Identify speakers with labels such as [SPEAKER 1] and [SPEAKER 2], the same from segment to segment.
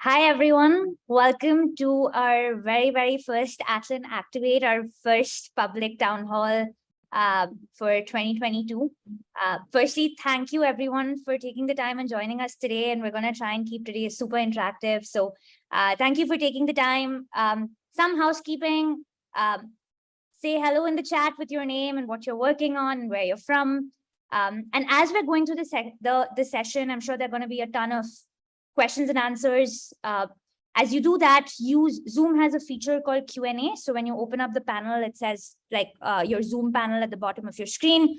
[SPEAKER 1] Hi, everyone. Welcome to our very first Atlan Activate, our first public town hall for 2022. Firstly, thank you, everyone, for taking the time and joining us today. And we're going to try and keep today super interactive. So thank you for taking the time. Some housekeeping. Say hello in the chat with your name and what you're working on and where you're from. And as we're going through the session, I'm sure there are going to be a ton of questions and answers. As you do that, Zoom has a feature called Q&A. So when you open up the panel, it says like your Zoom panel at the bottom of your screen.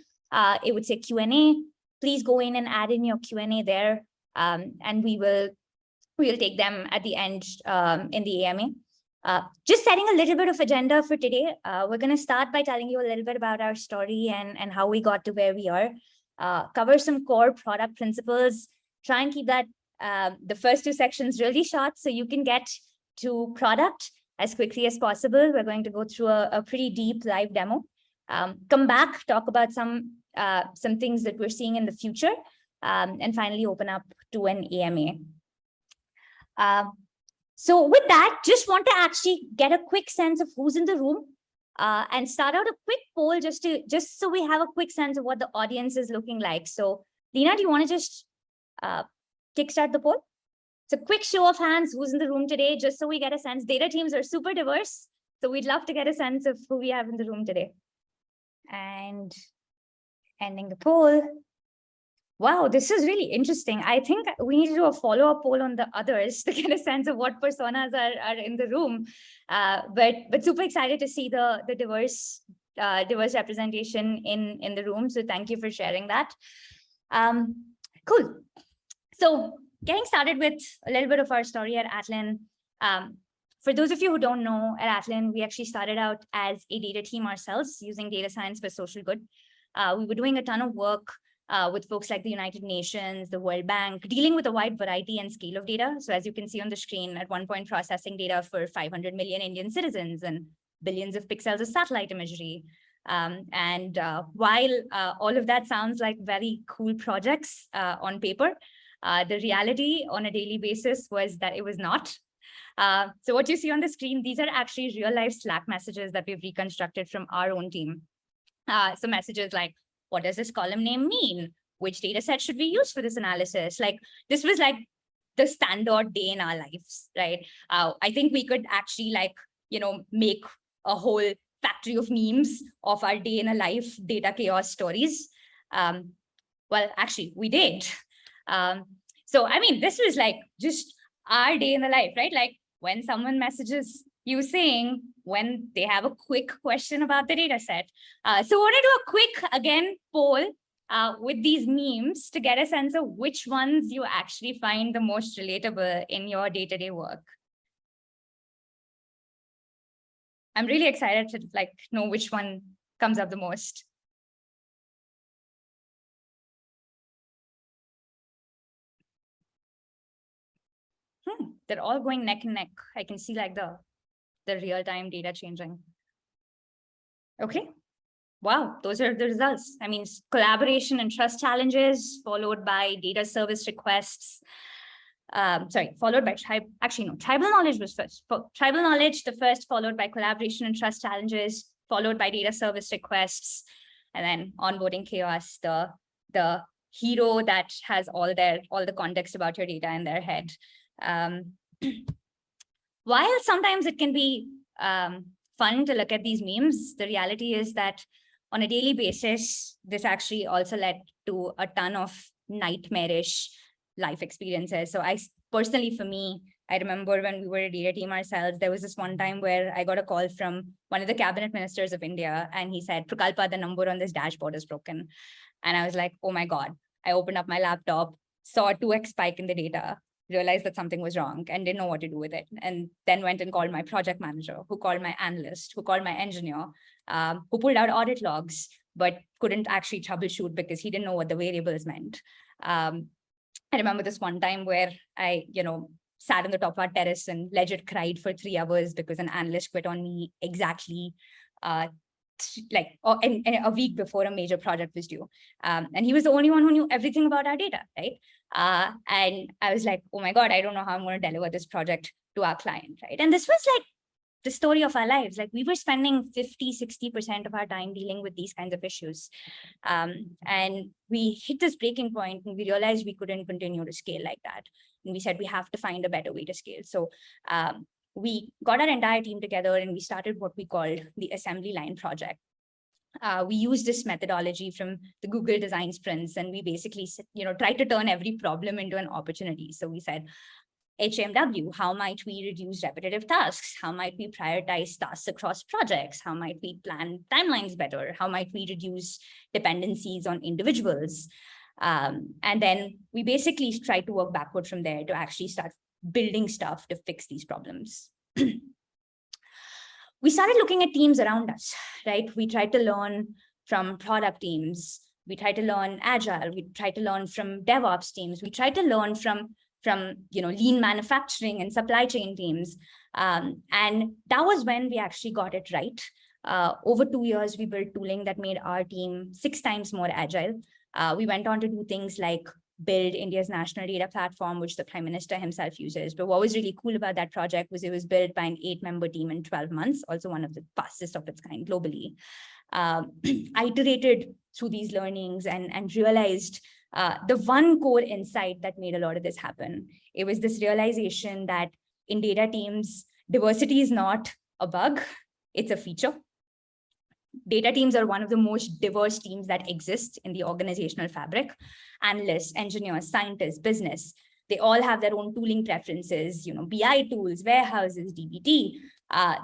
[SPEAKER 1] It would say Q&A. Please go in and add in your Q&A there, and we'll take them at the end in the AMA. Just setting a little bit of agenda for today. We're going to start by telling you a little bit about our story and how we got to where we are. Cover some core product principles. Try and keep that the first two sections really short so you can get to product as quickly as possible. We're going to go through a pretty deep live demo. Come back, talk about some things that we're seeing in the future, and finally open up to an AMA. So with that, just want to actually get a quick sense of who's in the room and start out a quick poll just so we have a quick sense of what the audience is looking like. So Lena, do you want to just kickstart the poll? It's a quick show of hands who's in the room today, just so we get a sense. Data teams are super diverse, so we'd love to get a sense of who we have in the room today. And ending the poll. Wow, this is really interesting. I think we need to do a follow-up poll on the others to get a sense of what personas are in the room. But super excited to see the diverse representation in the room. So thank you for sharing that. Cool. So getting started with a little bit of our story at Atlan. For those of you who don't know, at Atlan, we actually started out as a data team ourselves using data science for social good. We were doing a ton of work with folks like the United Nations, the World Bank, dealing with a wide variety and scale of data. So as you can see on the screen, at one point processing data for 500 million Indian citizens and billions of pixels of satellite imagery. While all of that sounds like very cool projects on paper, the reality on a daily basis was that it was not. So what you see on the screen, these are actually real life Slack messages that we've reconstructed from our own team. So messages like, what does this column name mean? Which data set should we use for this analysis? Like, this was like the standard day in our lives, right? I think we could actually make a whole factory of memes of our day in a life data chaos stories. Well, actually, we did. So, I mean, this was like just our day in the life, right? Like when someone messages you saying when they have a quick question about the data set. So I want to do a quick, again, poll with these memes to get a sense of which ones you actually find the most relatable in your day-to-day work. I'm really excited to know which one comes up the most. They're all going neck and neck. I can see like the real-time data changing. Okay. Wow, those are the results. I mean, collaboration and trust challenges followed by data service requests. Followed by tribal knowledge was first. Tribal knowledge, the first, followed by collaboration and trust challenges, followed by data service requests, and then onboarding chaos, the hero that has all the context about your data in their head. While sometimes it can be fun to look at these memes, the reality is that on a daily basis, this actually also led to a ton of nightmarish life experiences. So personally, for me, I remember when we were a data team ourselves, there was this one time where I got a call from one of the cabinet ministers of India, and he said, Prakalpa, the number on this dashboard is broken. And I was like, oh my God. I opened up my laptop, saw a 2x spike in the data, realized that something was wrong and didn't know what to do with it. And then went and called my project manager, who called my analyst, who called my engineer, who pulled out audit logs, but couldn't actually troubleshoot because he didn't know what the variables meant. I remember this one time where I, sat on the top of our terrace and legit cried for 3 hours because an analyst quit on me exactly a week before a major project was due. And he was the only one who knew everything about our data, right? And I was like, oh my God, I don't know how I'm going to deliver this project to our client, right? And this was like the story of our lives. Like we were spending 50-60% of our time dealing with these kinds of issues. And we hit this breaking point and we realized we couldn't continue to scale like that. And we said, we have to find a better way to scale. So we got our entire team together and we started what we called the assembly line project. We used this methodology from the Google design sprints, and we basically, tried to turn every problem into an opportunity. So we said, HMW, how might we reduce repetitive tasks? How might we prioritize tasks across projects? How might we plan timelines better? How might we reduce dependencies on individuals? And then we basically tried to work backward from there to actually start building stuff to fix these problems. We started looking at teams around us, right? We tried to learn from product teams. We tried to learn Agile. We tried to learn from DevOps teams. We tried to learn from lean manufacturing and supply chain teams. And that was when we actually got it right. Over 2 years, we built tooling that made our team 6 times more agile. We went on to do things like build India's national data platform, which the Prime Minister himself uses. But what was really cool about that project was it was built by an 8-member team in 12 months, also one of the fastest of its kind globally. I iterated through these learnings and realized the one core insight that made a lot of this happen. It was this realization that in data teams, diversity is not a bug, it's a feature. Data teams are one of the most diverse teams that exist in the organizational fabric. Analysts, engineers, scientists, business, they all have their own tooling preferences, BI tools, warehouses, DBT.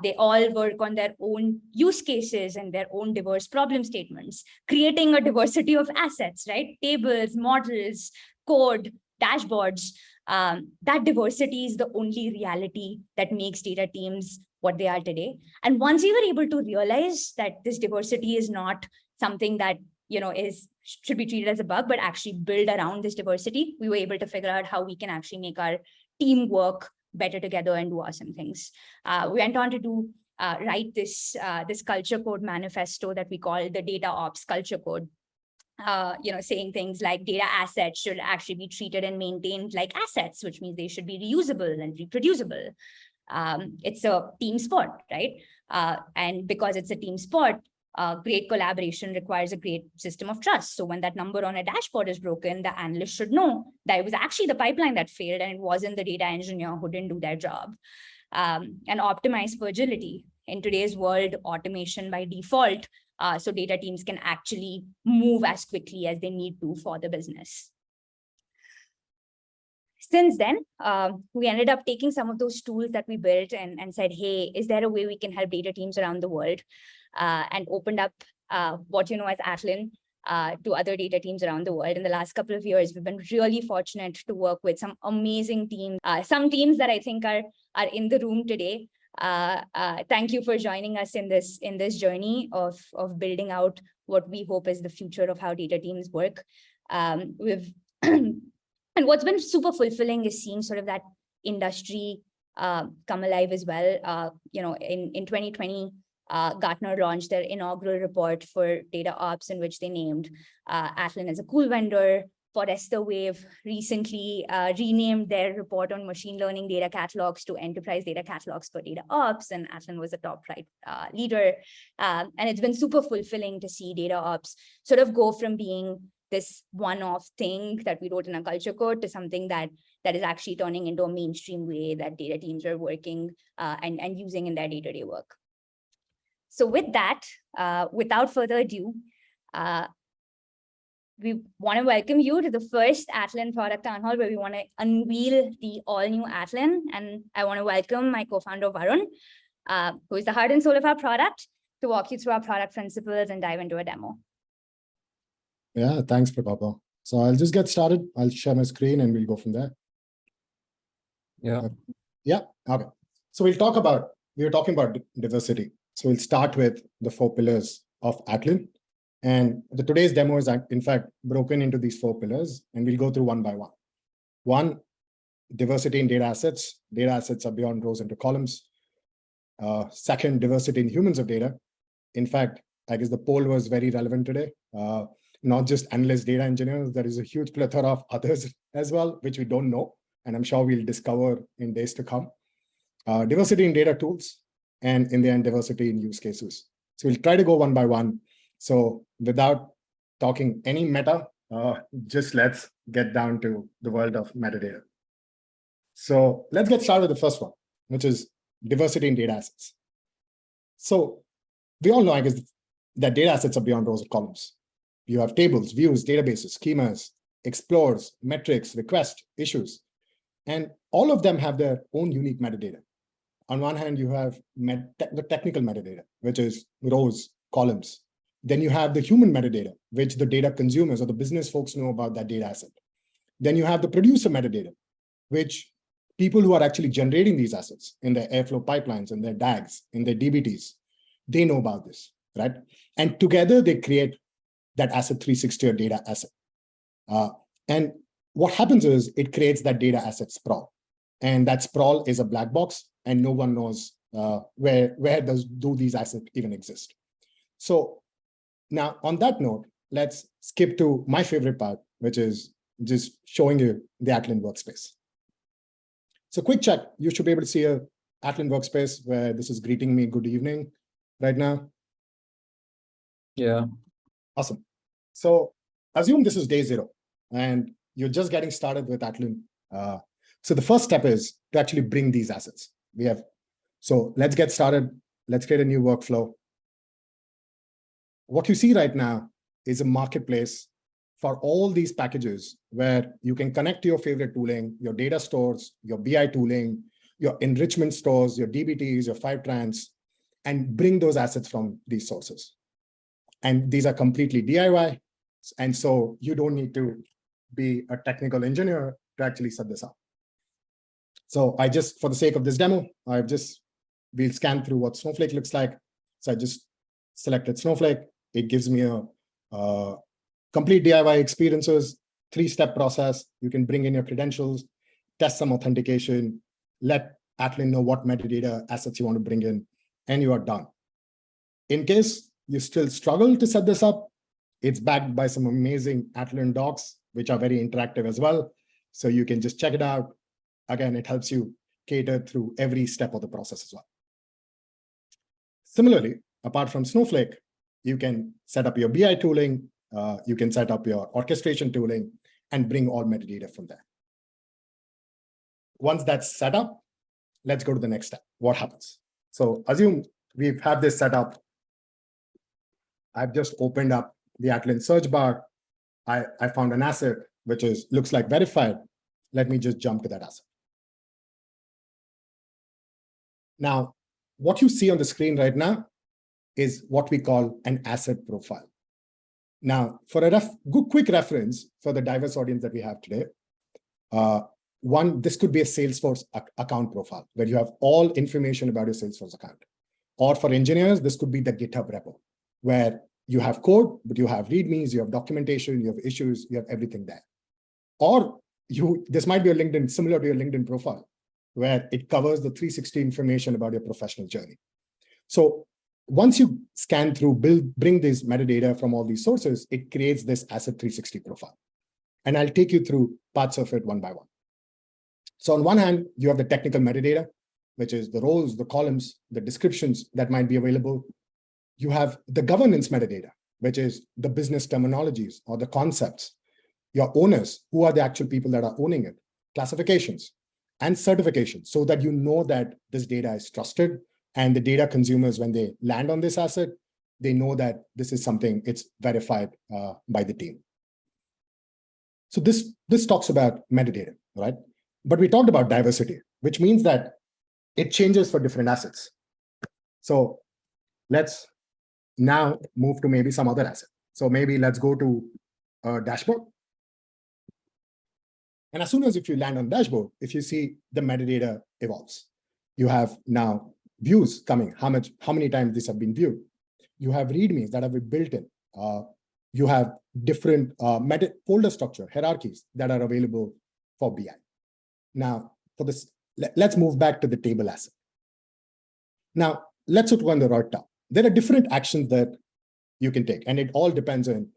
[SPEAKER 1] They all work on their own use cases and their own diverse problem statements, creating a diversity of assets, right? Tables, models, code, dashboards. That diversity is the only reality that makes data teams what they are today. And once we were able to realize that this diversity is not something that should be treated as a bug, but actually build around this diversity, we were able to figure out how we can actually make our team work better together and do awesome things. We went on to write this culture code manifesto that we call the Data Ops Culture Code. Saying things like data assets should actually be treated and maintained like assets, which means they should be reusable and reproducible. It's a team sport, right? And because it's a team sport, great collaboration requires a great system of trust. So when that number on a dashboard is broken, the analyst should know that it was actually the pipeline that failed and it wasn't the data engineer who didn't do their job. And optimize for agility. In today's world, automation by default, so data teams can actually move as quickly as they need to for the business. Since then, we ended up taking some of those tools that we built and said, hey, is there a way we can help data teams around the world? And opened up what as Atlan to other data teams around the world. In the last couple of years, we've been really fortunate to work with some amazing teams, some teams that I think are in the room today. Thank you for joining us in this journey of building out what we hope is the future of how data teams work. And what's been super fulfilling is seeing sort of that industry come alive as well. In 2020, Gartner launched their inaugural report for data ops, in which they named Atlan as a cool vendor. Forrester Wave recently renamed their report on machine learning data catalogs to enterprise data catalogs for data ops, and Atlan was a top leader. And it's been super fulfilling to see data ops sort of go from being this one-off thing that we wrote in a culture code to something that is actually turning into a mainstream way that data teams are working and using in their day-to-day work. So with that, without further ado, we want to welcome you to the first Atlan product town hall, where we want to unveil the all-new Atlan. And I want to welcome my co-founder, Varun, who is the heart and soul of our product, to walk you through our product principles and dive into a demo.
[SPEAKER 2] Yeah, thanks, Prabhapa. So I'll just get started. I'll share my screen and we'll go from there.
[SPEAKER 3] Yeah.
[SPEAKER 2] Yeah, okay. So we were talking about diversity. So we'll start with the 4 pillars of Atlan. And today's demo is, in fact, broken into these 4 pillars, and we'll go through one by one. 1, diversity in data assets. Data assets are beyond rows into columns. 2nd, diversity in humans of data. In fact, I guess the poll was very relevant today. Not just analyst data engineers, there is a huge plethora of others as well, which we don't know. And I'm sure we'll discover in days to come. Diversity in data tools, and in the end, diversity in use cases. So we'll try to go one by one. So without talking any meta, just let's get down to the world of metadata. So let's get started with the first one, which is diversity in data assets. So we all know, I guess, that data assets are beyond rows or columns. You have tables, views, databases, schemas, explores, metrics, requests, issues, and all of them have their own unique metadata. On one hand, you have the technical metadata, which is rows, columns. Then you have the human metadata, which the data consumers or the business folks know about that data asset. Then you have the producer metadata, which people who are actually generating these assets in their Airflow pipelines, in their DAGs, in their DBTs, they know about this, right? And together they create that asset 360 or data asset. And what happens is it creates that data asset sprawl. And that sprawl is a black box, and no one knows where do these assets even exist. So now on that note, let's skip to my favorite part, which is just showing you the Atlan workspace. So quick check, you should be able to see a Atlan workspace where this is greeting me good evening right now.
[SPEAKER 3] Yeah.
[SPEAKER 2] Awesome. So assume this is day 0 and you're just getting started with Atlan. So the first step is to actually bring these assets. So let's get started. Let's create a new workflow. What you see right now is a marketplace for all these packages where you can connect to your favorite tooling, your data stores, your BI tooling, your enrichment stores, your DBTs, your Fivetrans, and bring those assets from these sources. And these are completely DIY. And so you don't need to be a technical engineer to actually set this up. So I just, for the sake of this demo, we'll scan through what Snowflake looks like. So I just selected Snowflake. It gives me a complete DIY experiences, 3-step process. You can bring in your credentials, test some authentication, let Atlan know what metadata assets you want to bring in, and you are done. In case you still struggle to set this up, it's backed by some amazing Atlan docs, which are very interactive as well. So you can just check it out. Again, it helps you cater through every step of the process as well. Similarly, apart from Snowflake, you can set up your BI tooling, you can set up your orchestration tooling, and bring all metadata from there. Once that's set up, let's go to the next step. What happens? So assume we've had this set up. I've just opened up the Atlan search bar. I found an asset which looks like verified. Let me just jump to that asset. Now, what you see on the screen right now is what we call an asset profile. Now, for a quick reference for the diverse audience that we have today, this could be a Salesforce account profile where you have all information about your Salesforce account. Or for engineers, this could be the GitHub repo where you have code, but you have readmes, you have documentation, you have issues, you have everything there. Or this might be a LinkedIn, similar to your LinkedIn profile, where it covers the 360 information about your professional journey. So once you scan through, bring this metadata from all these sources, it creates this asset 360 profile. And I'll take you through parts of it one by one. So on one hand, you have the technical metadata, which is the roles, the columns, the descriptions that might be available. You have the governance metadata, which is the business terminologies or the concepts, your owners, who are the actual people that are owning it, classifications, and certifications, so that you know that this data is trusted, and the data consumers, when they land on this asset, they know that this is something it's verified by the team. So this talks about metadata, right? But we talked about diversity, which means that it changes for different assets. So let's now move to maybe some other asset. So maybe let's go to a dashboard. And as soon as if you land on dashboard, if you see the metadata evolves, you have now views coming, how many times these have been viewed. You have readmes that have been built in. You have different folder structure, hierarchies that are available for BI. Now, for this, let's move back to the table asset. Now, let's look on the right top. There are different actions that you can take. And it all depends on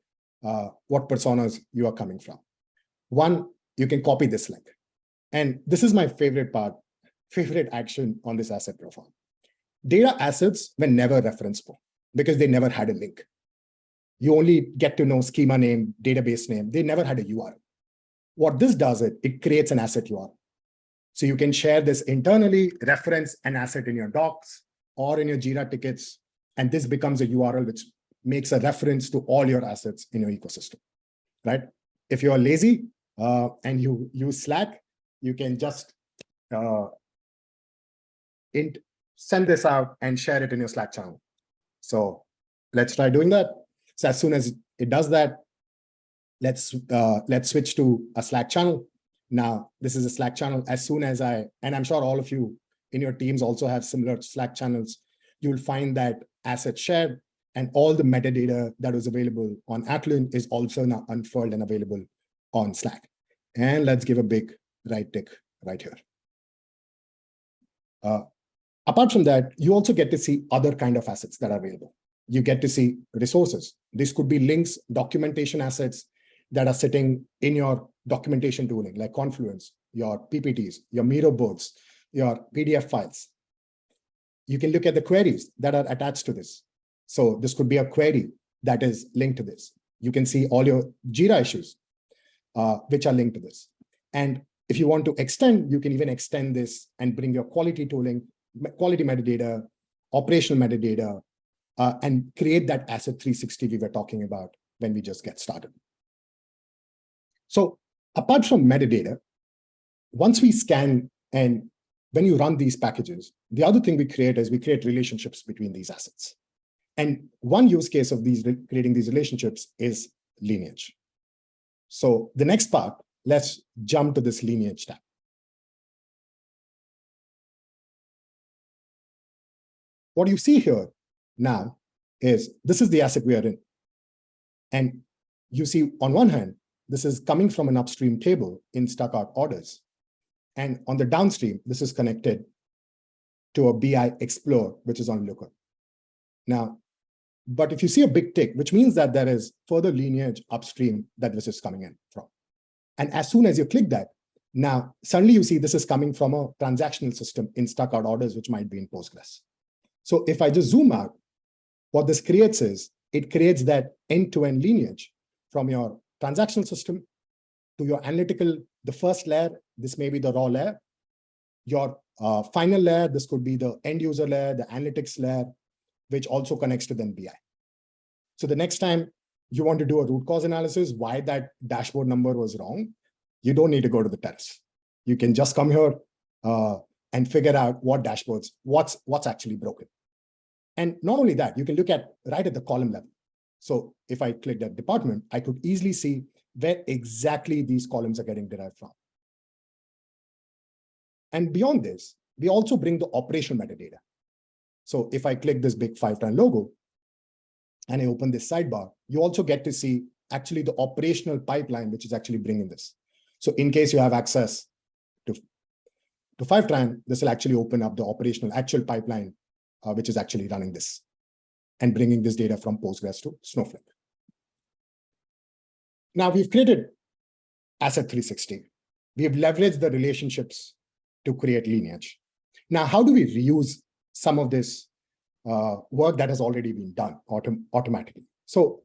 [SPEAKER 2] what personas you are coming from. One, you can copy this link. And this is my favorite part, favorite action on this asset profile. Data assets were never referenceable because they never had a link. You only get to know schema name, database name. They never had a URL. What this does, it creates an asset URL. So you can share this internally, reference an asset in your docs or in your Jira tickets, and this becomes a URL which makes a reference to all your assets in your ecosystem, right? If you're lazy and you use Slack, you can just send this out and share it in your Slack channel. So let's try doing that. So as soon as it does that, let's switch to a Slack channel. Now, this is a Slack channel. As soon as and I'm sure all of you in your teams also have similar Slack channels, you'll find that asset shared and all the metadata that was available on Atlan is also now unfurled and available on Slack. And let's give a big right tick right here. Apart from that, you also get to see other kind of assets that are available. You get to see resources. This could be links, documentation assets that are sitting in your documentation tooling, like Confluence, your PPTs, your Miro boards, your PDF files. You can look at the queries that are attached to this. So this could be a query that is linked to this. You can see all your Jira issues, which are linked to this. And if you want to extend, you can even extend this and bring your quality tooling, quality metadata, operational metadata, and create that asset 360 we were talking about when we just get started. So apart from metadata, once we scan and when you run these packages, the other thing we create is we create relationships between these assets. And one use case of creating these relationships is lineage. So the next part, let's jump to this lineage tab. What you see here now is this is the asset we are in. And you see on one hand, this is coming from an upstream table in stuck-out orders. And on the downstream, this is connected to a BI Explorer, which is on Looker. Now, but if you see a big tick, which means that there is further lineage upstream that this is coming in from. And as soon as you click that, now suddenly you see this is coming from a transactional system in stuck-out orders, which might be in Postgres. So if I just zoom out, what this creates is, it creates that end-to-end lineage from your transactional system to your analytical, the first layer, this may be the raw layer. Your final layer, this could be the end user layer, the analytics layer, which also connects to then BI. So the next time you want to do a root cause analysis, why that dashboard number was wrong, you don't need to go to the terrace. You can just come here and figure out what dashboards, what's actually broken. And not only that, you can look at right at the column level. So if I click that department, I could easily see where exactly these columns are getting derived from. And beyond this, we also bring the operational metadata. So if I click this big 5-ton logo and I open this sidebar, you also get to see actually the operational pipeline, which is actually bringing this. So in case you have access to 5-ton, this will actually open up the operational actual pipeline, which is actually running this and bringing this data from Postgres to Snowflake. Now we've created Asset 360. We've leveraged the relationships to create lineage. Now, how do we reuse some of this work that has already been done automatically? So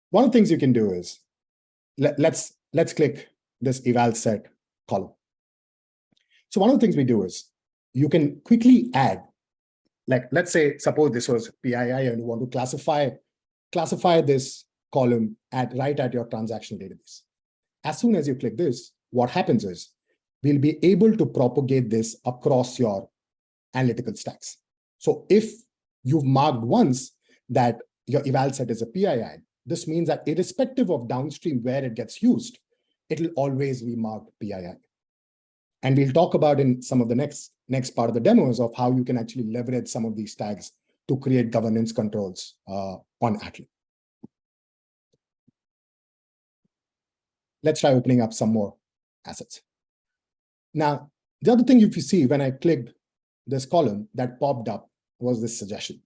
[SPEAKER 2] one of the things you can do is, let's click this eval set column. So one of the things we do is, you can quickly add, like, let's say, suppose this was PII and you want to classify this column right at your transactional database. As soon as you click this, what happens is, we'll be able to propagate this across your analytical stacks. So if you've marked once that your eval set is a PII, this means that irrespective of downstream where it gets used, it'll always be marked PII. And we'll talk about in some of the next part of the demos of how you can actually leverage some of these tags to create governance controls on Atlan. Let's try opening up some more assets. Now, the other thing, if you see, when I clicked this column that popped up was this suggestion.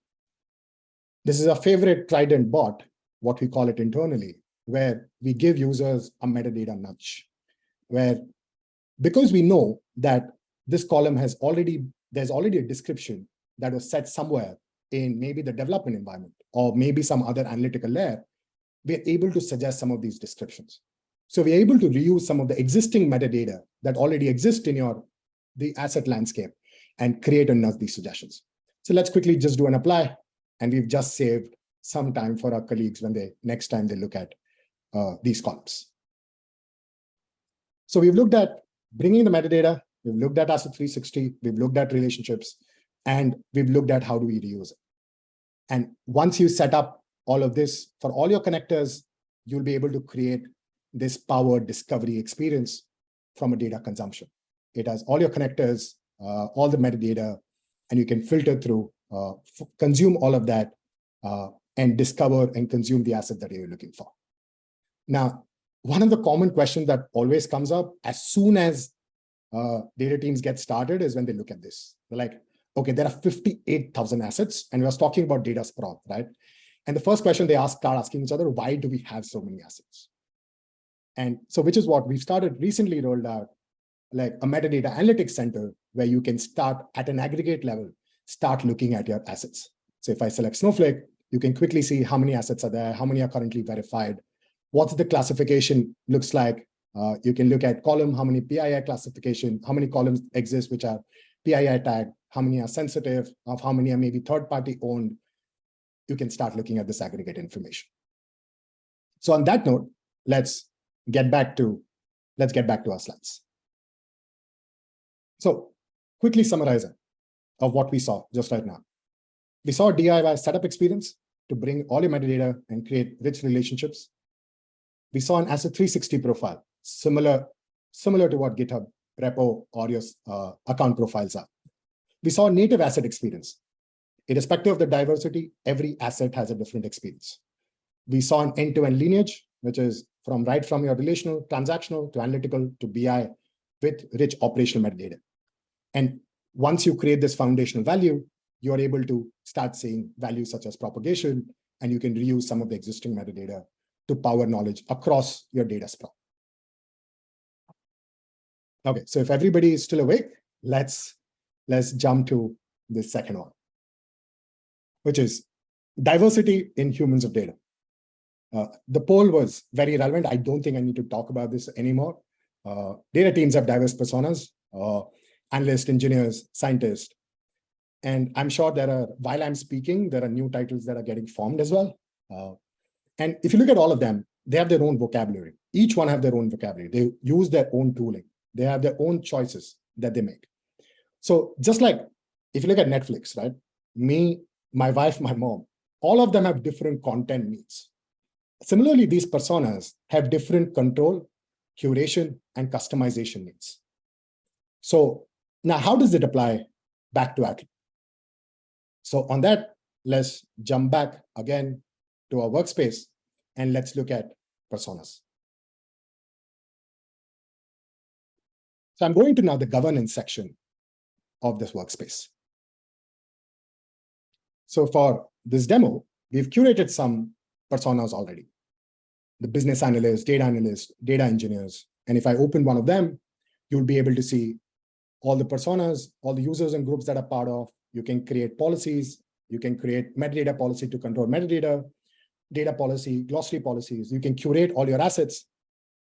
[SPEAKER 2] This is a favorite trident bot, what we call it internally, where we give users a metadata nudge, where because we know that this column there's already a description that was set somewhere in maybe the development environment or maybe some other analytical layer, we're able to suggest some of these descriptions. So we're able to reuse some of the existing metadata that already exist in the asset landscape and create and nudge these suggestions. So let's quickly just do an apply, and we've just saved some time for our colleagues when next time they look at these columns. So we've looked at bringing the metadata, we've looked at Asset 360, we've looked at relationships, and we've looked at how do we reuse it. And once you set up all of this for all your connectors, you'll be able to create this powered discovery experience from a data consumption. It has all your connectors, all the metadata, and you can filter through, consume all of that, and discover and consume the asset that you're looking for. Now, one of the common questions that always comes up as soon as data teams get started is when they look at this. They're like, okay, there are 58,000 assets, and we was talking about data sprawl, right? And the first question they start asking each other, why do we have so many assets? And so, which is what we've recently rolled out, like a metadata analytics center, where you can start at an aggregate level, start looking at your assets. So if I select Snowflake, you can quickly see how many assets are there, how many are currently verified, what's the classification looks like. You can look at column, how many PII classification, how many columns exist which are PII tagged, how many are sensitive, of how many are maybe third-party owned. You can start looking at this aggregate information. So on that note, let's get back to our slides. So quickly summarizing of what we saw just right now. We saw a DIY setup experience to bring all your metadata and create rich relationships. We saw an Asset 360 profile, similar to what GitHub repo or your account profiles are. We saw a native asset experience. Irrespective of the diversity, every asset has a different experience. We saw an end-to-end lineage, which is right from your relational, transactional, to analytical, to BI, with rich operational metadata. And once you create this foundational value, you're able to start seeing values such as propagation, and you can reuse some of the existing metadata to power knowledge across your data sprawl. Okay, so if everybody is still awake, let's jump to the second one, which is diversity in humans of data. The poll was very relevant. I don't think I need to talk about this anymore. Data teams have diverse personas, analysts, engineers, scientists. And I'm sure while I'm speaking, there are new titles that are getting formed as well. And if you look at all of them, they have their own vocabulary. Each one have their own vocabulary. They use their own tooling. They have their own choices that they make. So just like if you look at Netflix, right? Me, my wife, my mom, all of them have different content needs. Similarly, these personas have different control, curation, and customization needs. So now how does it apply back to Atlan? So on that, let's jump back again to our workspace and let's look at personas. So I'm going to now the governance section of this workspace. So for this demo, we've curated some personas already. The business analyst, data engineers. And if I open one of them, you'll be able to see all the personas, all the users and groups that are part of. You can create policies. You can create metadata policy to control metadata, data policy, glossary policies. You can curate all your assets.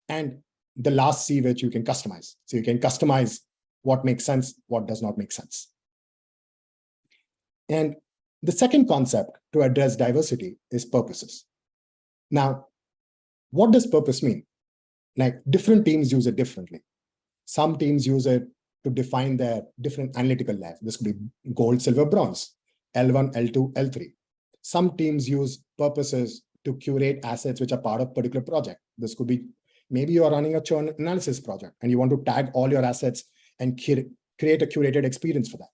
[SPEAKER 2] And the last C, which you can customize. So you can customize what makes sense, what does not make sense. And the second concept to address diversity is purposes. Now, what does purpose mean? Like different teams use it differently. Some teams use it to define their different analytical layers. This could be gold, silver, bronze, L1, L2, L3. Some teams use purposes to curate assets which are part of a particular project. This could be maybe you are running a churn analysis project and you want to tag all your assets and create a curated experience for that.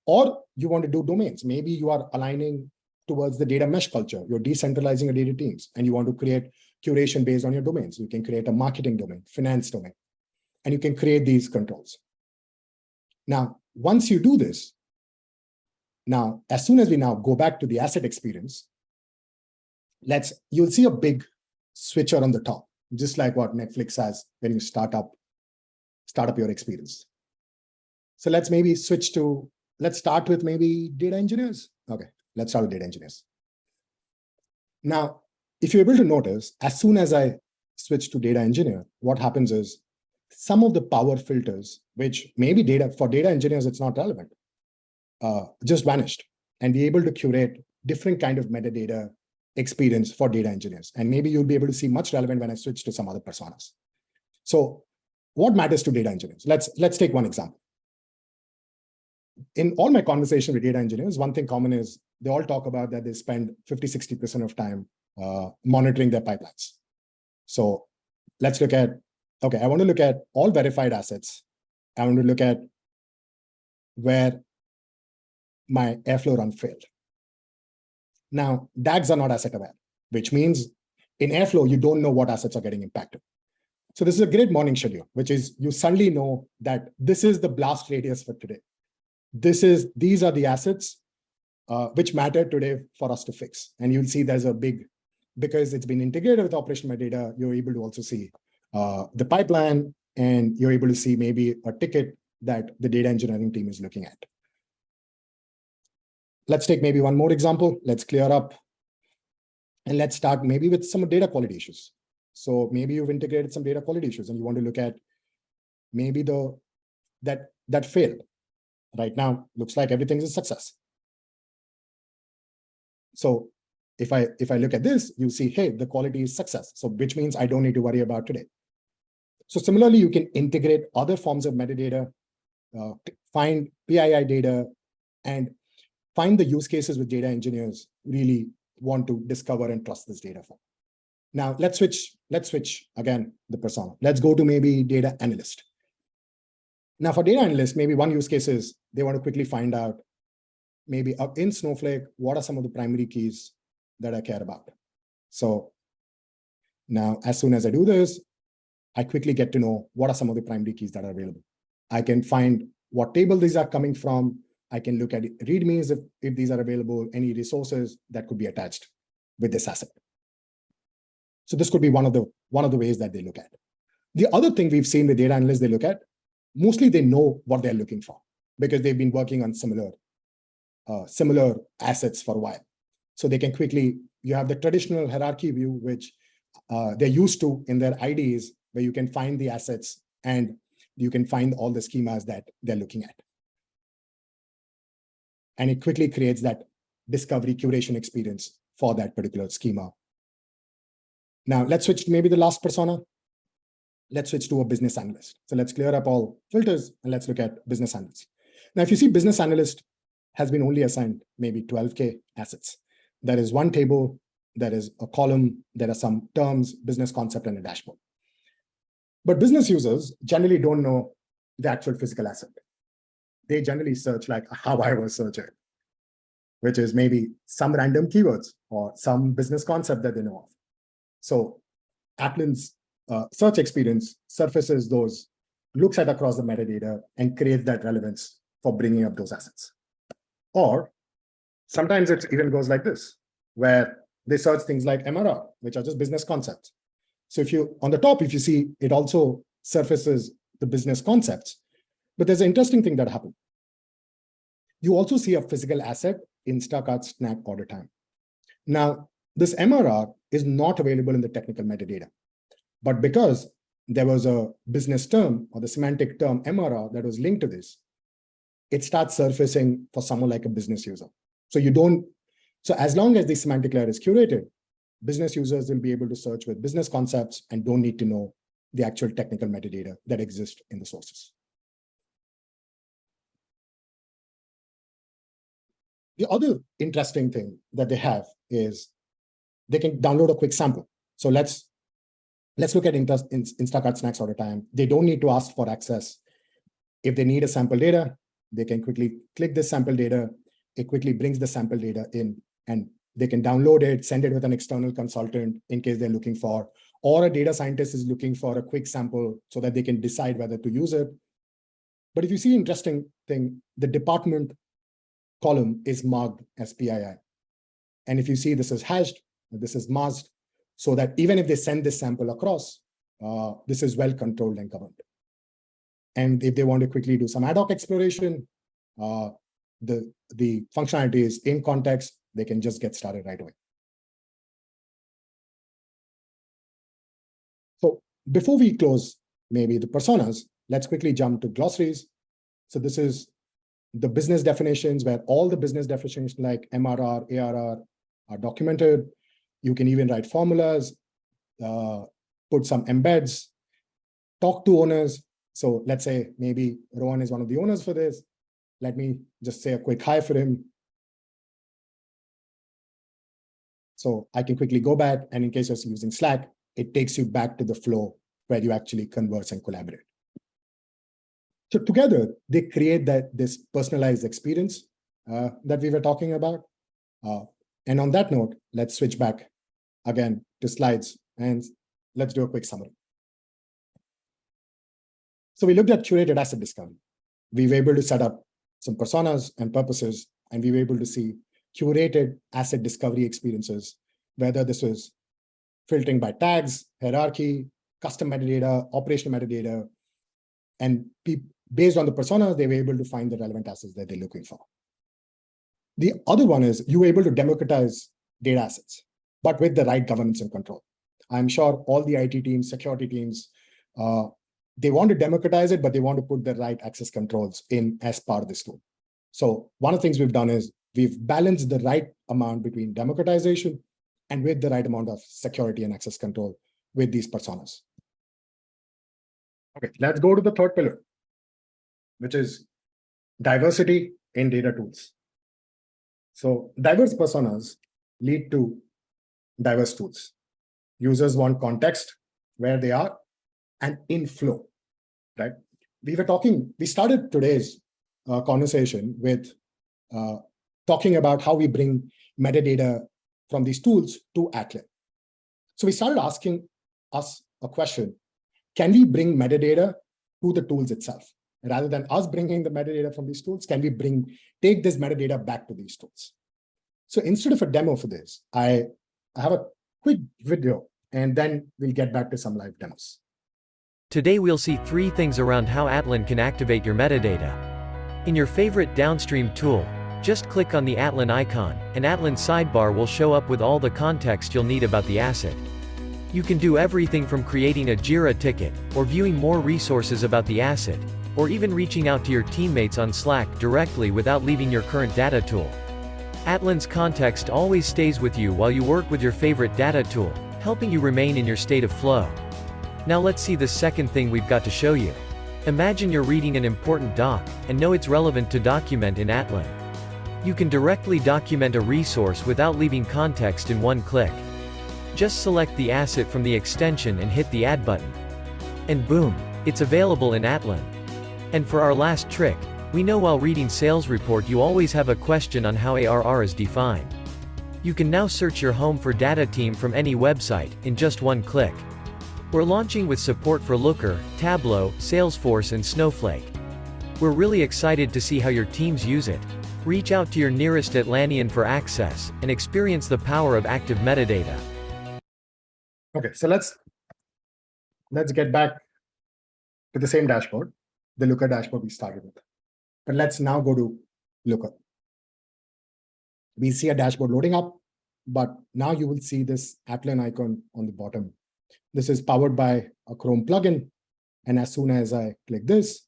[SPEAKER 2] Or you want to do domains. Maybe you are aligning towards the data mesh culture. You're decentralizing your data teams and you want to create curation based on your domains. You can create a marketing domain, finance domain, and you can create these controls. Now, once you do this, now, as soon as we now go back to the asset experience, you'll see a big switcher on the top, just like what Netflix has when you start up your experience. So let's start with maybe data engineers. Okay, let's start with data engineers. Now, if you're able to notice, as soon as I switch to data engineer, what happens is some of the power filters, which maybe for data engineers, it's not relevant, just vanished, and be able to curate different kind of metadata experience for data engineers. And maybe you'll be able to see much relevant when I switch to some other personas. So what matters to data engineers? Let's take one example. In all my conversation with data engineers, one thing common is they all talk about that they spend 50-60% of time monitoring their pipelines. So let's look at, okay, I want to look at all verified assets. I want to look at where my Airflow run failed. Now, DAGs are not asset aware, which means in Airflow, you don't know what assets are getting impacted. So this is a great morning schedule, which is you suddenly know that this is the blast radius for today. These are the assets which matter today for us to fix. And you'll see there's a big, because it's been integrated with operational metadata, you're able to also see the pipeline, and you're able to see maybe a ticket that the data engineering team is looking at. Let's take maybe one more example. Let's clear up. And let's start maybe with some data quality issues. So maybe you've integrated some data quality issues and you want to look at maybe that failed. Right now, looks like everything is a success. So if I look at this, you see, hey, the quality is success. So which means I don't need to worry about today. So similarly, you can integrate other forms of metadata, find PII data, and find the use cases with data engineers really want to discover and trust this data for. Now let's switch again the persona. Let's go to maybe data analyst. Now for data analyst, maybe one use case is they want to quickly find out maybe in Snowflake, what are some of the primary keys that I care about? So now as soon as I do this, I quickly get to know what are some of the primary keys that are available. I can find what table these are coming from. I can look at readmes if these are available, any resources that could be attached with this asset. So this could be one of the ways that they look at. The other thing we've seen with data analysts they look at, mostly they know what they're looking for because they've been working on similar assets for a while. So they can quickly, you have the traditional hierarchy view, which they're used to in their IDs, where you can find the assets and you can find all the schemas that they're looking at. And it quickly creates that discovery curation experience for that particular schema. Now let's switch to maybe the last persona. Let's switch to a business analyst. So let's clear up all filters and let's look at business analyst. Now, if you see business analyst has been only assigned maybe 12K assets. There is one table, there is a column, there are some terms, business concept, and a dashboard. But business users generally don't know the actual physical asset. They generally search like how I was searching, which is maybe some random keywords or some business concept that they know of. So Atlan's search experience surfaces those, looks at across the metadata and creates that relevance for bringing up those assets. Or sometimes it even goes like this, where they search things like MRR, which are just business concepts. So if you, on the top, if you see, it also surfaces the business concepts. But there's an interesting thing that happened. You also see a physical asset, Instacart snack order time. Now, this MRR is not available in the technical metadata. But because there was a business term or the semantic term MRR that was linked to this, it starts surfacing for someone like a business user. So as long as the semantic layer is curated, business users will be able to search with business concepts and don't need to know the actual technical metadata that exists in the sources. The other interesting thing that they have is they can download a quick sample. So let's look at Instacart snacks order time. They don't need to ask for access. If they need a sample data, they can quickly click this sample data. It quickly brings the sample data in and they can download it, send it with an external consultant in case they're looking for, or a data scientist is looking for a quick sample so that they can decide whether to use it. But if you see interesting thing, the department column is marked as PII. And if you see this is hashed, This is masked so that even if they send this sample across, this is well controlled and governed. And if they want to quickly do some ad hoc exploration, the functionality is in context. They can just get started right away. So before we close maybe the personas, let's quickly jump to glossaries. So this is the business definitions where all the business definitions like MRR, ARR are documented. You can even write formulas, put some embeds, talk to owners. So let's say maybe Rohan is one of the owners for this. Let me just say a quick hi for him. So I can quickly go back, and in case you're using Slack, it takes you back to the flow where you actually converse and collaborate. So together, they create this personalized experience that we were talking about. And on that note, let's switch back again to slides, and let's do a quick summary. So we looked at curated asset discovery. We were able to set up some personas and purposes, and we were able to see curated asset discovery experiences, whether this was filtering by tags, hierarchy, custom metadata, operational metadata, and based on the personas, they were able to find the relevant assets that they're looking for. The other one is you were able to democratize data assets, but with the right governance and control. I'm sure all the IT teams, security teams, they want to democratize it, but they want to put the right access controls in as part of this tool. So one of the things we've done is we've balanced the right amount between democratization and with the right amount of security and access control with these personas. Okay, let's go to the third pillar, which is diversity in data tools. So diverse personas lead to diverse tools. Users want context where they are and in flow, right? We started today's conversation with talking about how we bring metadata from these tools to Atlan. So we started asking us a question: can we bring metadata to the tools itself? Rather than us bringing the metadata from these tools, can we take this metadata back to these tools? So instead of a demo for this, I have a quick video, and then we'll get back to some live demos.
[SPEAKER 4] Today we'll see 3 things around how Atlan can activate your metadata. In your favorite downstream tool, just click on the Atlan icon, and Atlan's sidebar will show up with all the context you'll need about the asset. You can do everything from creating a Jira ticket, or viewing more resources about the asset, or even reaching out to your teammates on Slack directly without leaving your current data tool. Atlan's context always stays with you while you work with your favorite data tool, helping you remain in your state of flow. Now let's see the second thing we've got to show you. Imagine you're reading an important doc, and know it's relevant to document in Atlan. You can directly document a resource without leaving context in one click. Just select the asset from the extension and hit the Add button. And boom, it's available in Atlan. And for our last trick, we know while reading sales report you always have a question on how ARR is defined. You can now search your home for data team from any website, in just one click. We're launching with support for Looker, Tableau, Salesforce and Snowflake. We're really excited to see how your teams use it. Reach out to your nearest Atlanian for access, and experience the power of active metadata.
[SPEAKER 2] Okay, so let's get back to the same dashboard, the Looker dashboard we started with. But let's now go to Looker. We see a dashboard loading up, but now you will see this Atlan icon on the bottom. This is powered by a Chrome plugin. And as soon as I click this,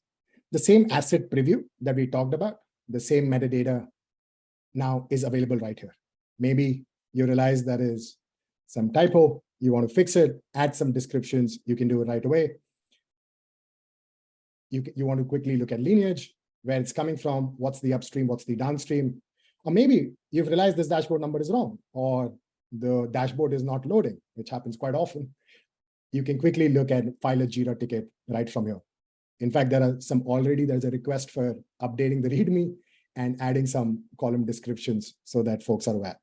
[SPEAKER 2] the same asset preview that we talked about, the same metadata now is available right here. Maybe you realize there is some typo, you want to fix it, add some descriptions, you can do it right away. You want to quickly look at lineage, where it's coming from, what's the upstream, what's the downstream. Or maybe you've realized this dashboard number is wrong, or the dashboard is not loading, which happens quite often. You can quickly look at file a Jira ticket right from here. In fact, there's a request for updating the README and adding some column descriptions so that folks are aware.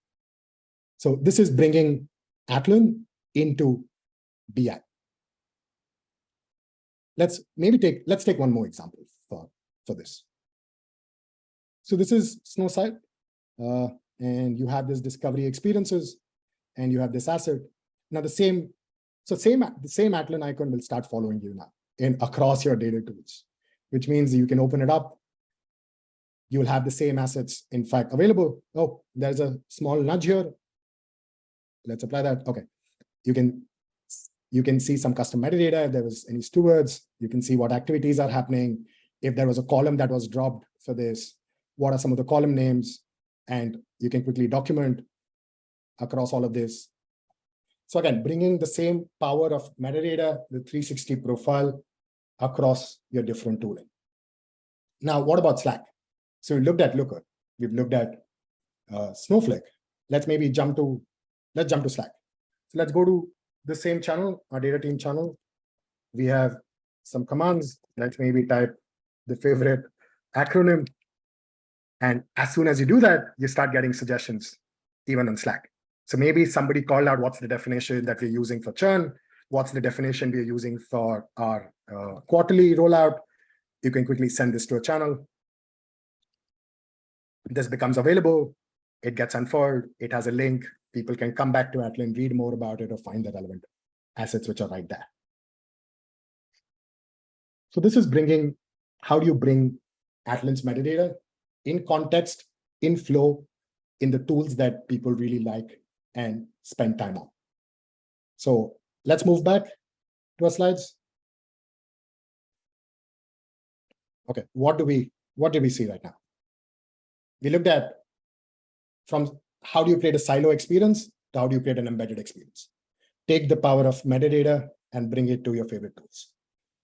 [SPEAKER 2] So this is bringing Atlan into BI. Let's take one more example for this. So this is Snowside, and you have this discovery experiences, and you have this asset. Now the same Atlan icon will start following you now across your data tools, which means you can open it up. You will have the same assets, in fact, available. Oh, there's a small nudge here. Let's apply that. Okay. You can see some custom metadata. If there was any stewards, you can see what activities are happening. If there was a column that was dropped for this, what are some of the column names? And you can quickly document across all of this. So again, bringing the same power of metadata, the 360 profile across your different tooling. Now, what about Slack? So we looked at Looker. We've looked at Snowflake. Let's jump to Slack. So let's go to the same channel, our data team channel. We have some commands. Let's maybe type the favorite acronym. And as soon as you do that, you start getting suggestions, even on Slack. So maybe somebody called out what's the definition that we're using for churn, what's the definition we're using for our quarterly rollout. You can quickly send this to a channel. This becomes available. It gets unfurled. It has a link. People can come back to Atlan, read more about it, or find the relevant assets which are right there. So this is how do you bring Atlan's metadata in context, in flow, in the tools that people really like and spend time on. So let's move back to our slides. Okay, what did we see right now? We looked at from how do you create a silo experience to how do you create an embedded experience. Take the power of metadata and bring it to your favorite tools.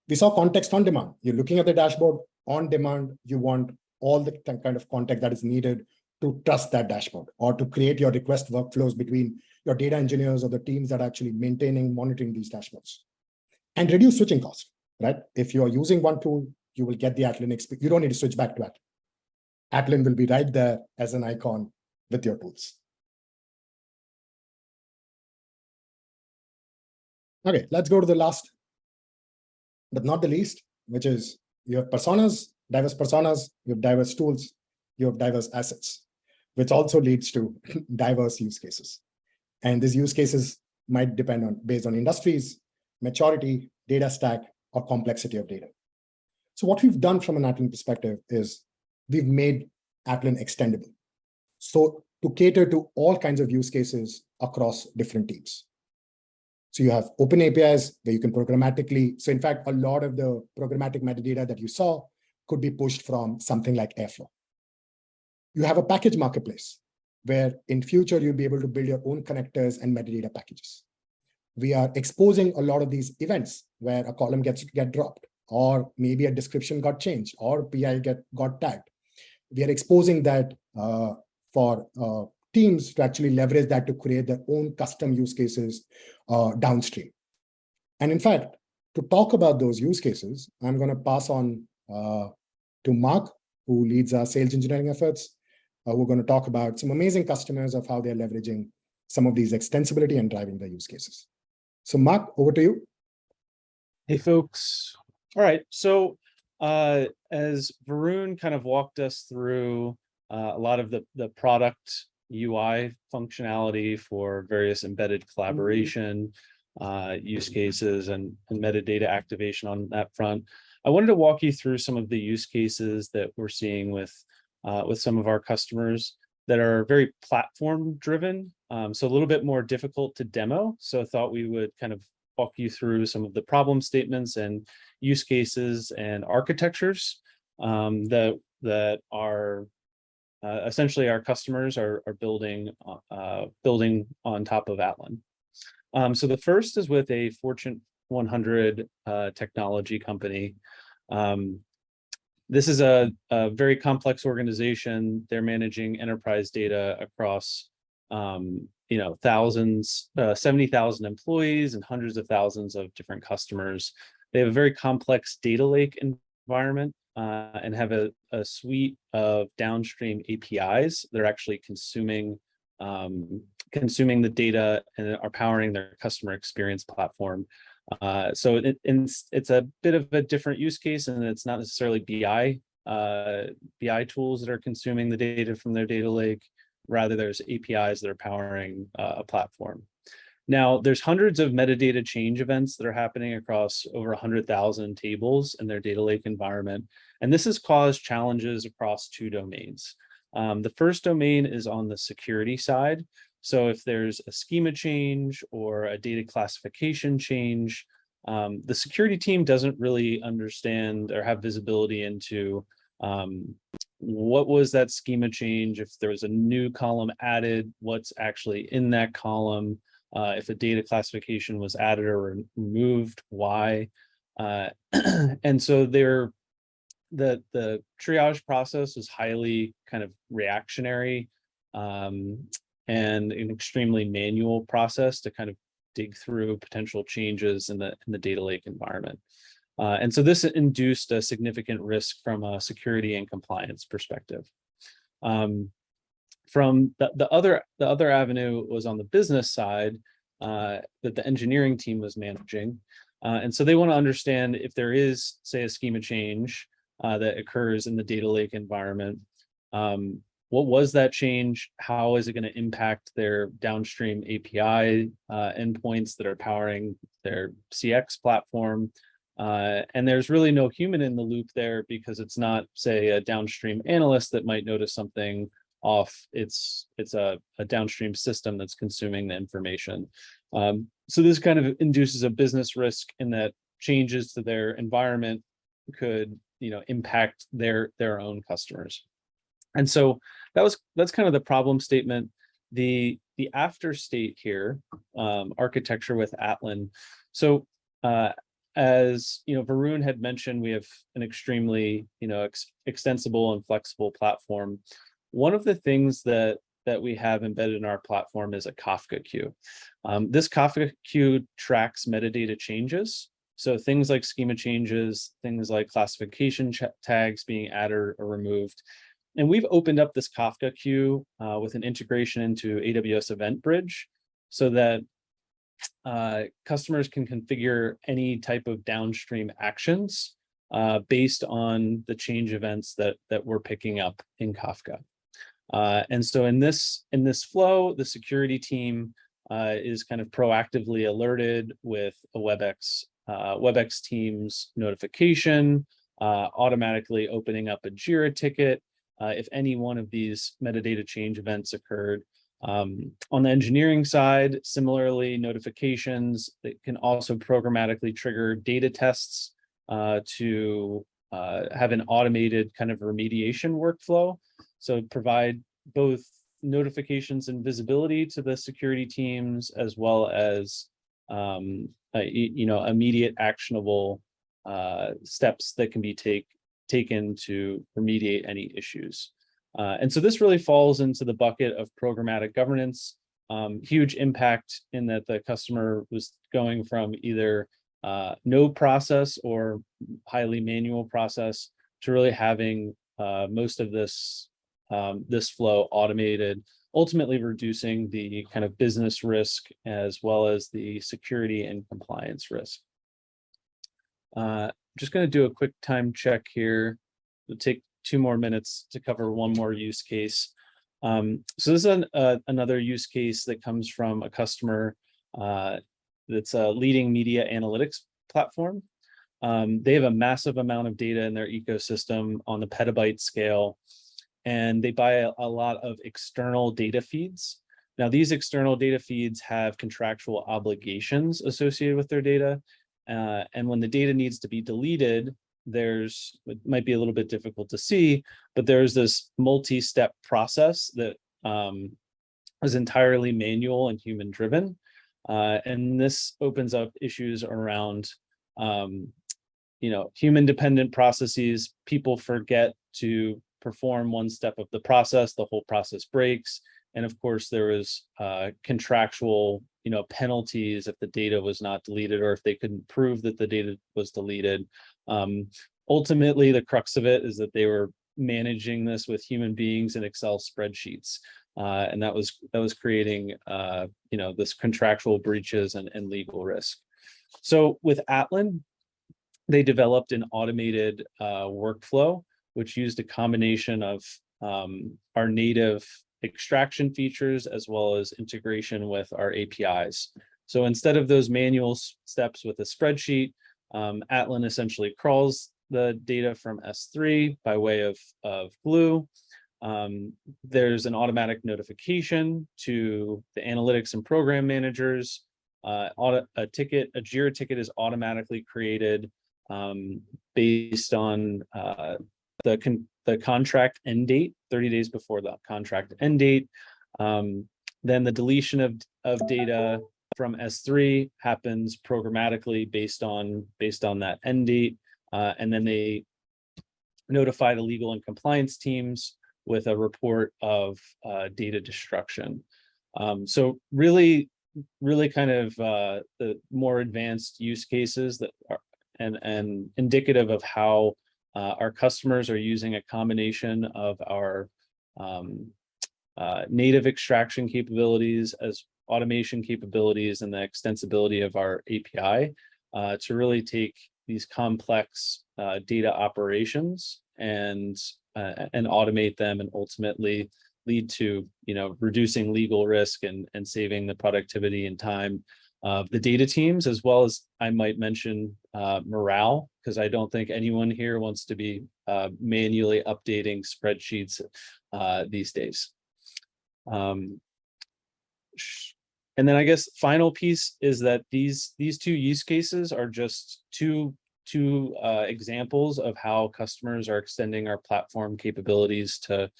[SPEAKER 2] We saw context on demand. You're looking at the dashboard on demand. You want all the kind of context that is needed to trust that dashboard or to create your request workflows between your data engineers or the teams that are actually monitoring these dashboards. And reduce switching costs, right? If you're using one tool, you will get the Atlan experience. You don't need to switch back to Atlan. Atlan will be right there as an icon with your tools. Okay, let's go to the last, but not the least, which is you have personas, diverse personas, you have diverse tools, you have diverse assets, which also leads to diverse use cases. And these use cases might depend based on industries, maturity, data stack, or complexity of data. So what we've done from an Atlan perspective is we've made Atlan extendable. So to cater to all kinds of use cases across different teams. So you have open APIs where you can programmatically, so in fact, a lot of the programmatic metadata that you saw could be pushed from something like Airflow. You have a package marketplace where in future, you'll be able to build your own connectors and metadata packages. We are exposing a lot of these events where a column get dropped, or maybe a description got changed, or PI got tagged. We are exposing that for teams to actually leverage that to create their own custom use cases downstream. And in fact, to talk about those use cases, I'm going to pass on to Mark, who leads our sales engineering efforts. We're going to talk about some amazing customers of how they're leveraging some of these extensibility and driving their use cases. So Mark, over to you.
[SPEAKER 3] Hey, folks. All right. So as Varun kind of walked us through a lot of the product UI functionality for various embedded collaboration use cases and metadata activation on that front, I wanted to walk you through some of the use cases that we're seeing with some of our customers that are very platform driven, so a little bit more difficult to demo. So I thought we would kind of walk you through some of the problem statements and use cases and architectures that are essentially our customers are building on top of Atlan. So the first is with a Fortune 100 technology company. This is a very complex organization. They're managing enterprise data across, 70,000 employees and hundreds of thousands of different customers. They have a very complex data lake environment and have a suite of downstream APIs that are actually consuming the data and are powering their customer experience platform. So it's a bit of a different use case, and it's not necessarily BI tools that are consuming the data from their data lake. rather there's APIs that are powering a platform. Now, there's hundreds of metadata change events that are happening across over 100,000 tables in their data lake environment. And this has caused challenges across two domains. The first domain is on the security side. So if there's a schema change or a data classification change, the security team doesn't really understand or have visibility into what was that schema change, if there was a new column added, what's actually in that column, if a data classification was added or removed, why. And so the triage process is highly kind of reactionary and an extremely manual process to kind of dig through potential changes in the data lake environment. And so this induced a significant risk from a security and compliance perspective. From the other avenue was on the business side that the engineering team was managing. And so they want to understand if there is, say, a schema change that occurs in the data lake environment. What was that change? How is it going to impact their downstream API endpoints that are powering their CX platform? And there's really no human in the loop there because it's not, say, a downstream analyst that might notice something off. It's a downstream system that's consuming the information. So this kind of induces a business risk in that changes to their environment could, impact their own customers. And so that's kind of the problem statement. The after state here, architecture with Atlan. So as Varun had mentioned, we have an extremely extensible and flexible platform. One of the things that we have embedded in our platform is a Kafka queue. This Kafka queue tracks metadata changes. So things like schema changes, things like classification tags being added or removed. And we've opened up this Kafka queue with an integration into AWS Event Bridge so that customers can configure any type of downstream actions based on the change events that we're picking up in Kafka. And so in this flow, the security team is kind of proactively alerted with a WebEx Teams notification, automatically opening up a Jira ticket if any one of these metadata change events occurred. On the engineering side, similarly, notifications that can also programmatically trigger data tests to have an automated kind of remediation workflow. So provide both notifications and visibility to the security teams, as well as immediate actionable steps that can be taken to remediate any issues. And so this really falls into the bucket of programmatic governance. Huge impact in that the customer was going from either no process or highly manual process to really having most of this flow automated, ultimately reducing the kind of business risk as well as the security and compliance risk. Just going to do a quick time check here. It'll take 2 more minutes to cover one more use case. So this is another use case that comes from a customer that's a leading media analytics platform. They have a massive amount of data in their ecosystem on the petabyte scale, and they buy a lot of external data feeds. Now, these external data feeds have contractual obligations associated with their data. And when the data needs to be deleted, it might be a little bit difficult to see, but there's this multi-step process that is entirely manual and human driven. And this opens up issues around, human dependent processes. People forget to perform one step of the process, the whole process breaks. And of course, there is contractual penalties if the data was not deleted or if they couldn't prove that the data was deleted. Ultimately, the crux of it is that they were managing this with human beings in Excel spreadsheets. And that was creating this contractual breaches and legal risk. So with Atlan, they developed an automated workflow, which used a combination of our native extraction features as well as integration with our APIs. So instead of those manual steps with a spreadsheet, Atlan essentially crawls the data from S3 by way of Glue. There's an automatic notification to the analytics and program managers. A Jira ticket is automatically created based on the contract end date, 30 days before the contract end date. Then the deletion of data from S3 happens programmatically based on that end date. And then they notify the legal and compliance teams with a report of data destruction. So really kind of the more advanced use cases that are and indicative of how our customers are using a combination of our native extraction capabilities as automation capabilities and the extensibility of our API to really take these complex data operations and automate them and ultimately lead to reducing legal risk and saving the productivity and time of the data teams, as well as I might mention morale, because I don't think anyone here wants to be manually updating spreadsheets these days. And then I guess final piece is that these two use cases are just two examples of how customers are extending our platform capabilities to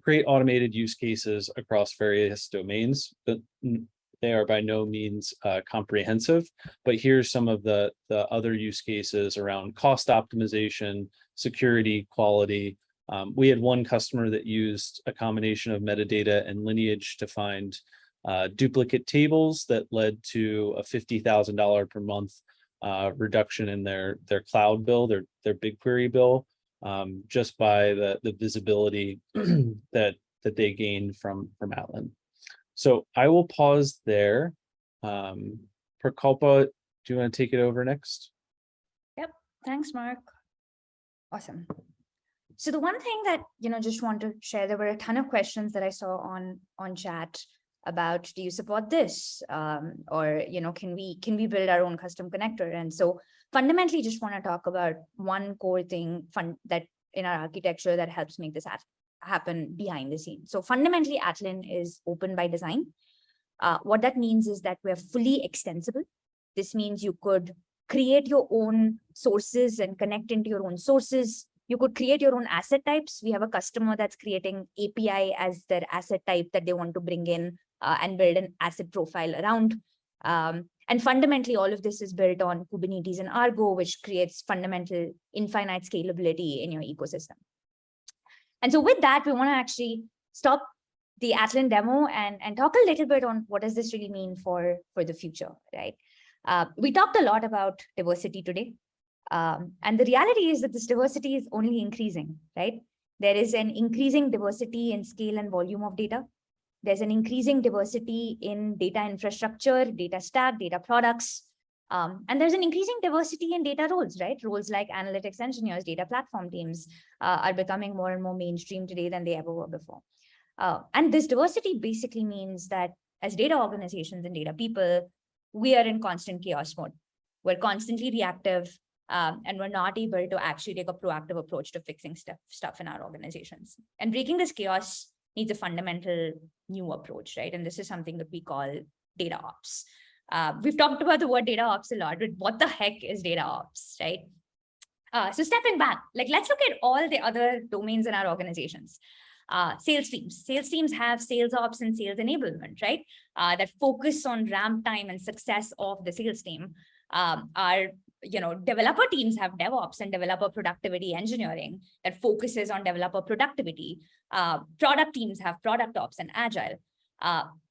[SPEAKER 3] create automated use cases across various domains. But they are by no means comprehensive, but here's some of the other use cases around cost optimization, security, quality. We had one customer that used a combination of metadata and lineage to find duplicate tables that led to a $50,000 per month reduction in their cloud bill, their BigQuery bill, just by the visibility that they gained from Atlan. So I will pause there. Prakalpa, do you want to take it over next?
[SPEAKER 1] Yep. Thanks, Mark. Awesome. So the one thing that, just want to share, there were a ton of questions that I saw on chat about, do you support this? Or, can we build our own custom connector? And so fundamentally just want to talk about one core thing that in our architecture that helps make this happen behind the scenes. So fundamentally, Atlan is open by design. What that means is that we're fully extensible. This means you could create your own sources and connect into your own sources. You could create your own asset types. We have a customer that's creating API as their asset type that they want to bring in and build an asset profile around. And fundamentally, all of this is built on Kubernetes and Argo, which creates fundamental infinite scalability in your ecosystem. And so with that, we want to actually stop the Atlan demo and talk a little bit on what does this really mean for the future, right? We talked a lot about diversity today. And the reality is that this diversity is only increasing, right? There is an increasing diversity in scale and volume of data. There's an increasing diversity in data infrastructure, data stack, data products. And there's an increasing diversity in data roles, right? Roles like analytics engineers, data platform teams are becoming more and more mainstream today than they ever were before. And this diversity basically means that as data organizations and data people, we are in constant chaos mode. We're constantly reactive, and we're not able to actually take a proactive approach to fixing stuff in our organizations. And breaking this chaos needs a fundamental new approach, right? And this is something that we call data ops. We've talked about the word data ops a lot, but what the heck is data ops, right? So stepping back, let's look at all the other domains in our organizations. Sales teams have sales ops and sales enablement, right? That focus on ramp time and success of the sales team. Our developer teams have DevOps and developer productivity engineering that focuses on developer productivity. Product teams have product ops and agile.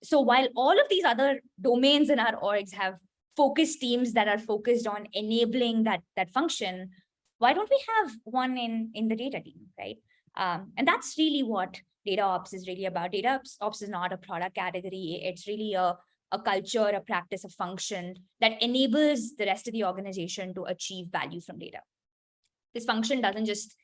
[SPEAKER 1] So while all of these other domains in our orgs have focus teams that are focused on enabling that function, why don't we have one in the data team, right? And that's really what data ops is really about. Data ops is not a product category. It's really a culture, a practice, a function that enables the rest of the organization to achieve value from data. This function doesn't just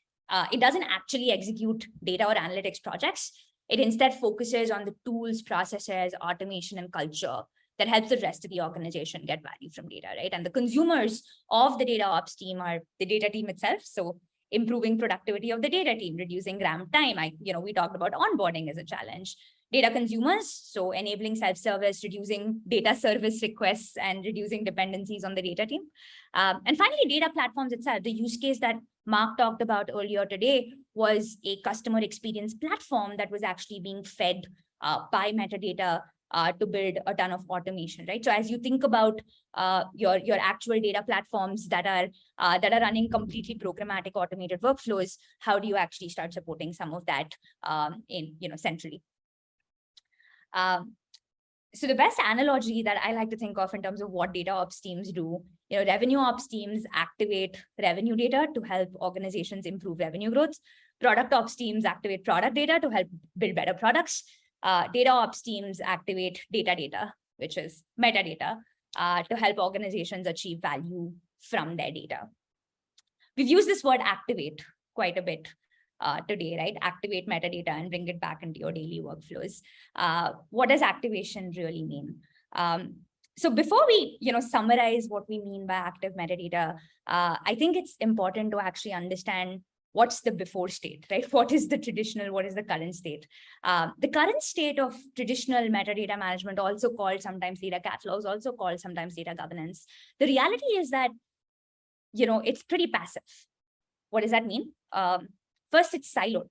[SPEAKER 1] it doesn't actually execute data or analytics projects. It instead focuses on the tools, processes, automation, and culture that helps the rest of the organization get value from data, right? And the consumers of the data ops team are the data team itself. So improving productivity of the data team, reducing ramp time. We talked about onboarding as a challenge. Data consumers, so enabling self-service, reducing data service requests, and reducing dependencies on the data team. And finally, data platforms itself. The use case that Mark talked about earlier today was a customer experience platform that was actually being fed by metadata to build a ton of automation, right? So as you think about your actual data platforms that are running completely programmatic automated workflows, how do you actually start supporting some of that centrally? So the best analogy that I like to think of in terms of what data ops teams do, revenue ops teams activate revenue data to help organizations improve revenue growth. Product ops teams activate product data to help build better products. Data ops teams activate data, which is metadata, to help organizations achieve value from their data. We've used this word activate quite a bit today, right? Activate metadata and bring it back into your daily workflows. What does activation really mean? So before we, summarize what we mean by active metadata, I think it's important to actually understand what's the before state, right? What is the traditional, what is the current state? The current state of traditional metadata management, also called sometimes data catalogs, also called sometimes data governance. The reality is that, it's pretty passive. What does that mean? First, it's siloed.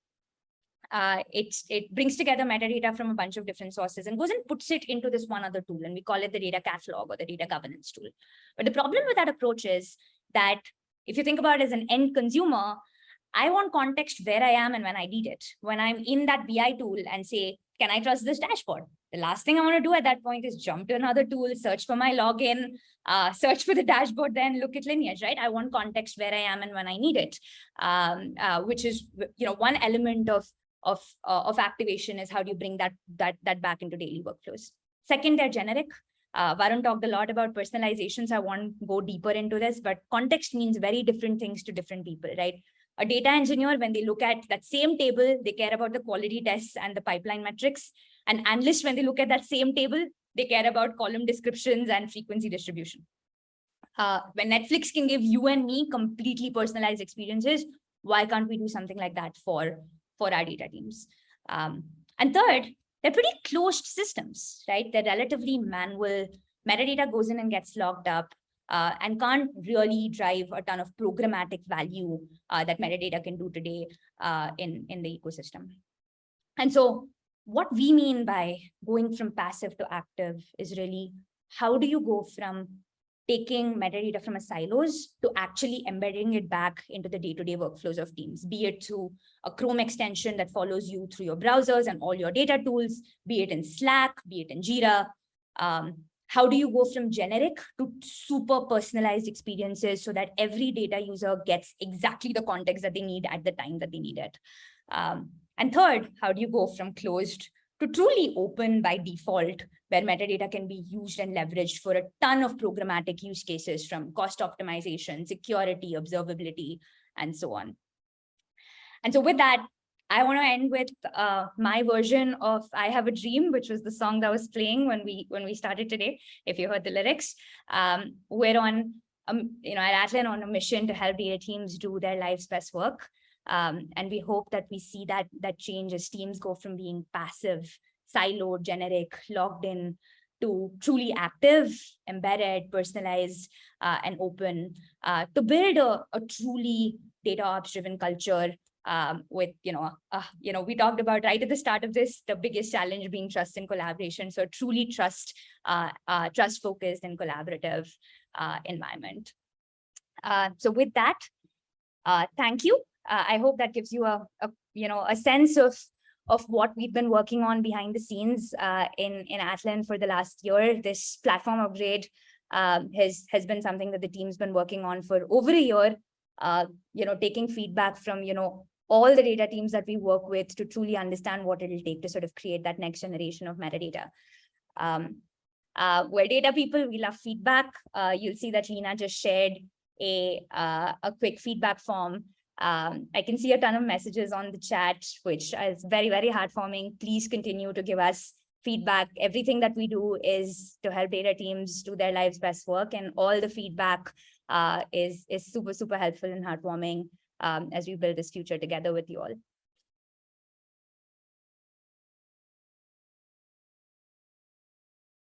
[SPEAKER 1] It brings together metadata from a bunch of different sources and goes and puts it into this one other tool, and we call it the data catalog or the data governance tool. But the problem with that approach is that if you think about it as an end consumer, I want context where I am and when I need it. When I'm in that BI tool and say, can I trust this dashboard? The last thing I want to do at that point is jump to another tool, search for my login, search for the dashboard, then look at lineage, right? I want context where I am and when I need it, which is, one element of activation is how do you bring that back into daily workflows. Second, they're generic. Varun talked a lot about personalization, so I won't go deeper into this, but context means very different things to different people, right? A data engineer, when they look at that same table, they care about the quality tests and the pipeline metrics. An analyst, when they look at that same table, they care about column descriptions and frequency distribution. When Netflix can give you and me completely personalized experiences, why can't we do something like that for our data teams? And third, they're pretty closed systems, right? They're relatively manual. Metadata goes in and gets logged up. And can't really drive a ton of programmatic value that metadata can do today in the ecosystem. And so what we mean by going from passive to active is really, how do you go from taking metadata from a silos to actually embedding it back into the day-to-day workflows of teams, be it through a Chrome extension that follows you through your browsers and all your data tools, be it in Slack, be it in Jira. How do you go from generic to super personalized experiences so that every data user gets exactly the context that they need at the time that they need it? And third, how do you go from closed to truly open by default, where metadata can be used and leveraged for a ton of programmatic use cases, from cost optimization, security, observability, and so on. And so with that, I want to end with my version of I Have a Dream, which was the song that was playing when we started today, if you heard the lyrics. We're on, at Atlan, on a mission to help data teams do their life's best work. And we hope that we see that change as teams go from being passive, siloed, generic, logged in, to truly active, embedded, personalized, and open, to build a truly data ops driven culture. With, we talked about right at the start of this, the biggest challenge being trust and collaboration. So truly trust focused and collaborative environment. So with that, thank you. I hope that gives you a sense of what we've been working on behind the scenes in Atlan for the last year. This platform upgrade has been something that the team's been working on for over a year. Taking feedback from all the data teams that we work with to truly understand what it'll take to sort of create that next generation of metadata. We're data people, we love feedback. You'll see that Lena just shared a quick feedback form. I can see a ton of messages on the chat, which is very, very heartwarming. Please continue to give us feedback. Everything that we do is to help data teams do their lives best work, and all the feedback is super, super helpful and heartwarming as we build this future together with you all.